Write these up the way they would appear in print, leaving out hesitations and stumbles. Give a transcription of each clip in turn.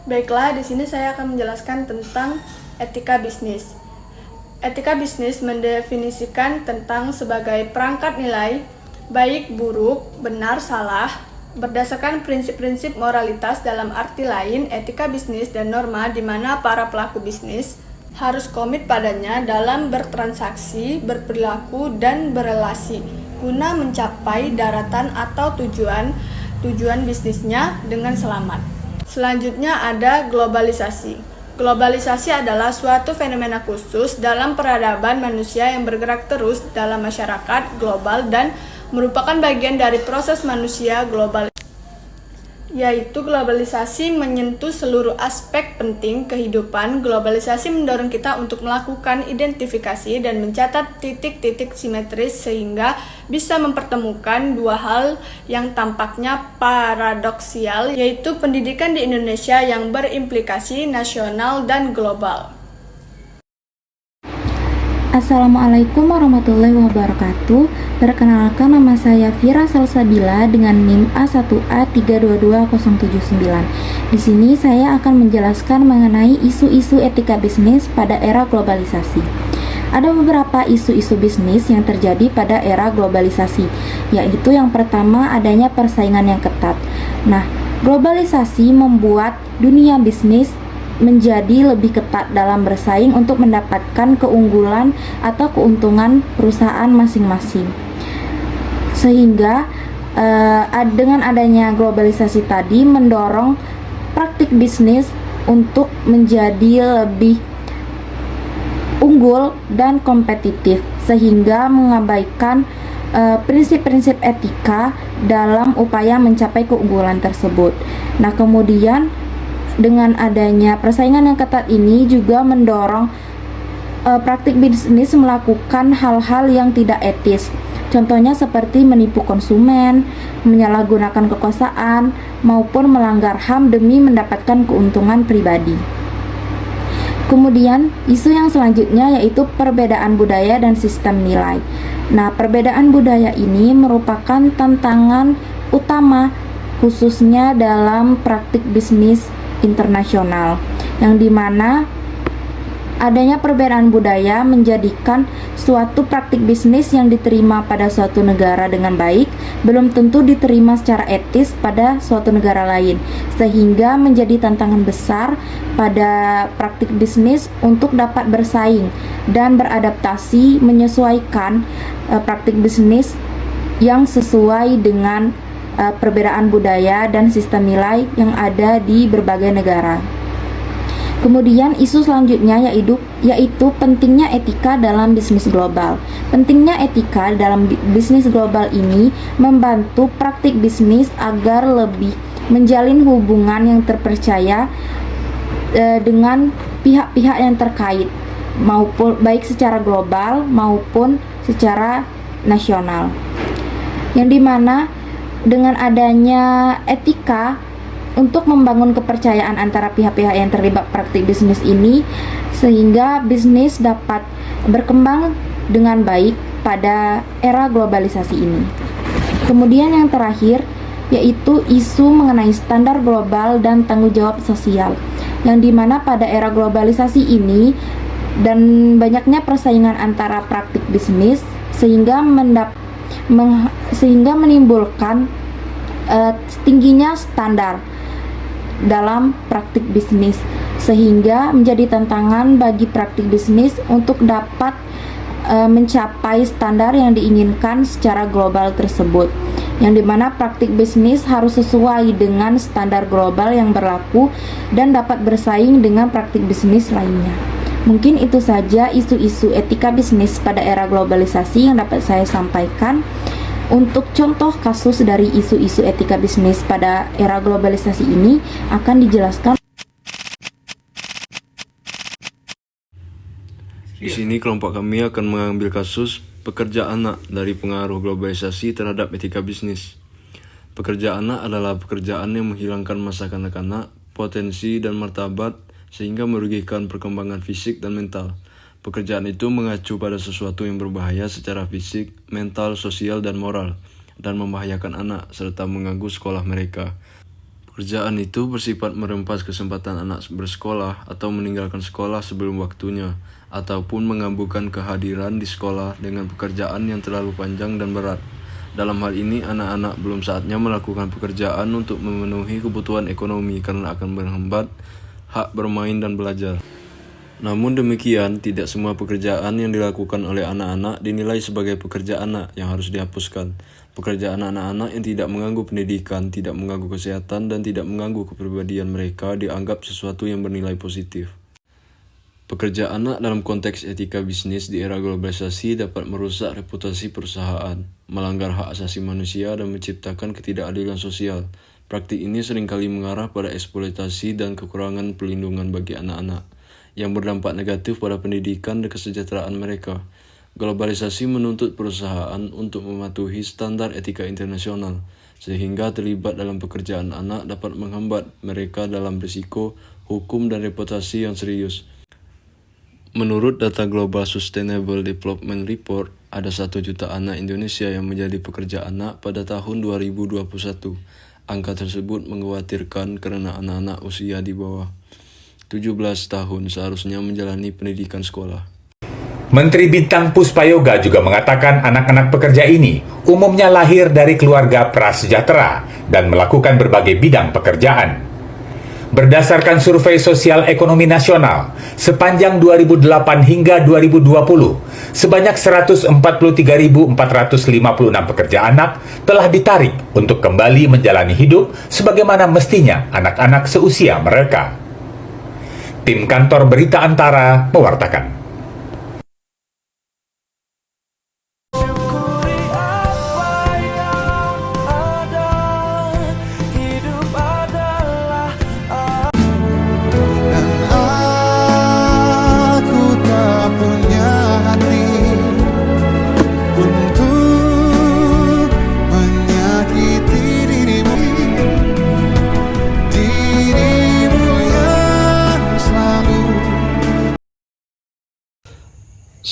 Baiklah, di sini saya akan menjelaskan tentang etika bisnis. Etika bisnis mendefinisikan tentang sebagai perangkat nilai, baik, buruk, benar, salah, berdasarkan prinsip-prinsip moralitas. Dalam arti lain, etika bisnis dan norma di mana para pelaku bisnis harus komit padanya dalam bertransaksi, berperilaku, dan berelasi guna mencapai daratan atau tujuan bisnisnya dengan selamat. Selanjutnya ada globalisasi. Globalisasi adalah suatu fenomena khusus dalam peradaban manusia yang bergerak terus dalam masyarakat global dan merupakan bagian dari proses manusia global, yaitu globalisasi menyentuh seluruh aspek penting kehidupan. Globalisasi mendorong kita untuk melakukan identifikasi dan mencatat titik-titik simetris sehingga bisa mempertemukan dua hal yang tampaknya paradoksial, yaitu pendidikan di Indonesia yang berimplikasi nasional dan global. Assalamualaikum warahmatullahi wabarakatuh. Perkenalkan, nama saya Fira Salsabila dengan NIM A1A322079. Di sini saya akan menjelaskan mengenai isu-isu etika bisnis pada era globalisasi. Ada beberapa isu-isu bisnis yang terjadi pada era globalisasi, yaitu yang pertama adanya persaingan yang ketat. Nah, globalisasi membuat dunia bisnis menjadi lebih ketat dalam bersaing untuk mendapatkan keunggulan atau keuntungan perusahaan masing-masing. Sehingga dengan adanya globalisasi tadi mendorong praktik bisnis untuk menjadi lebih unggul dan kompetitif, sehingga mengabaikan prinsip-prinsip etika dalam upaya mencapai keunggulan tersebut. Nah, kemudian dengan adanya persaingan yang ketat ini juga mendorong praktik bisnis melakukan hal-hal yang tidak etis. Contohnya seperti menipu konsumen, menyalahgunakan kekuasaan, maupun melanggar HAM demi mendapatkan keuntungan pribadi. Kemudian isu yang selanjutnya yaitu perbedaan budaya dan sistem nilai. Nah, perbedaan budaya ini merupakan tantangan utama khususnya dalam praktik bisnis internasional, yang dimana adanya perbedaan budaya menjadikan suatu praktik bisnis yang diterima pada suatu negara dengan baik belum tentu diterima secara etis pada suatu negara lain, sehingga menjadi tantangan besar pada praktik bisnis untuk dapat bersaing dan beradaptasi menyesuaikan praktik bisnis yang sesuai dengan perbedaan budaya dan sistem nilai yang ada di berbagai negara. Kemudian isu selanjutnya yaitu pentingnya etika dalam bisnis global. Pentingnya etika dalam bisnis global ini membantu praktik bisnis agar lebih menjalin hubungan yang terpercaya dengan pihak-pihak yang terkait, maupun baik secara global maupun secara nasional. Yang dimana dengan adanya etika untuk membangun kepercayaan antara pihak-pihak yang terlibat praktik bisnis ini, sehingga bisnis dapat berkembang dengan baik pada era globalisasi ini. Kemudian yang terakhir yaitu isu mengenai standar global dan tanggung jawab sosial, yang dimana pada era globalisasi ini dan banyaknya persaingan antara praktik bisnis sehingga menimbulkan tingginya standar dalam praktik bisnis, sehingga menjadi tantangan bagi praktik bisnis untuk dapat mencapai standar yang diinginkan secara global tersebut, yang dimana praktik bisnis harus sesuai dengan standar global yang berlaku dan dapat bersaing dengan praktik bisnis lainnya. Mungkin itu saja isu-isu etika bisnis pada era globalisasi yang dapat saya sampaikan. Untuk contoh kasus dari isu-isu etika bisnis pada era globalisasi ini akan dijelaskan. Di sini kelompok kami akan mengambil kasus pekerja anak dari pengaruh globalisasi terhadap etika bisnis. Pekerja anak adalah pekerjaan yang menghilangkan masa kanak-kanak, potensi dan martabat sehingga merugikan perkembangan fisik dan mental. Pekerjaan itu mengacu pada sesuatu yang berbahaya secara fisik, mental, sosial, dan moral, dan membahayakan anak serta mengganggu sekolah mereka. Pekerjaan itu bersifat merempas kesempatan anak bersekolah atau meninggalkan sekolah sebelum waktunya, ataupun menggabungkan kehadiran di sekolah dengan pekerjaan yang terlalu panjang dan berat. Dalam hal ini, anak-anak belum saatnya melakukan pekerjaan untuk memenuhi kebutuhan ekonomi karena akan menghambat hak bermain dan belajar. Namun demikian, tidak semua pekerjaan yang dilakukan oleh anak-anak dinilai sebagai pekerjaan anak yang harus dihapuskan. Pekerjaan anak-anak yang tidak mengganggu pendidikan, tidak mengganggu kesehatan, dan tidak mengganggu kepribadian mereka dianggap sesuatu yang bernilai positif. Pekerjaan anak dalam konteks etika bisnis di era globalisasi dapat merusak reputasi perusahaan, melanggar hak asasi manusia, dan menciptakan ketidakadilan sosial. Praktik ini seringkali mengarah pada eksploitasi dan kekurangan perlindungan bagi anak-anak, yang berdampak negatif pada pendidikan dan kesejahteraan mereka. Globalisasi menuntut perusahaan untuk mematuhi standar etika internasional, sehingga terlibat dalam pekerjaan anak dapat menghambat mereka dalam risiko, hukum, dan reputasi yang serius. Menurut data Global Sustainable Development Report, ada 1 juta anak Indonesia yang menjadi pekerja anak pada tahun 2021. Angka tersebut mengkhawatirkan karena anak-anak usia di bawah 17 tahun seharusnya menjalani pendidikan sekolah. Menteri Bintang Puspayoga juga mengatakan anak-anak pekerja ini umumnya lahir dari keluarga prasejahtera dan melakukan berbagai bidang pekerjaan. Berdasarkan survei sosial ekonomi nasional, sepanjang 2008 hingga 2020, sebanyak 143.456 pekerja anak telah ditarik untuk kembali menjalani hidup sebagaimana mestinya anak-anak seusia mereka. Tim Kantor Berita Antara mewartakan.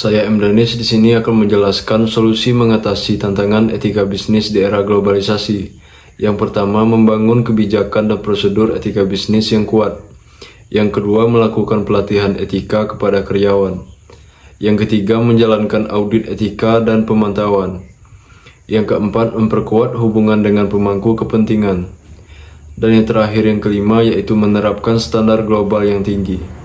Saya M. Danis di sini akan menjelaskan solusi mengatasi tantangan etika bisnis di era globalisasi. Yang pertama, membangun kebijakan dan prosedur etika bisnis yang kuat. Yang kedua, melakukan pelatihan etika kepada karyawan. Yang ketiga, menjalankan audit etika dan pemantauan. Yang keempat, memperkuat hubungan dengan pemangku kepentingan. Dan yang terakhir yang kelima, yaitu menerapkan standar global yang tinggi.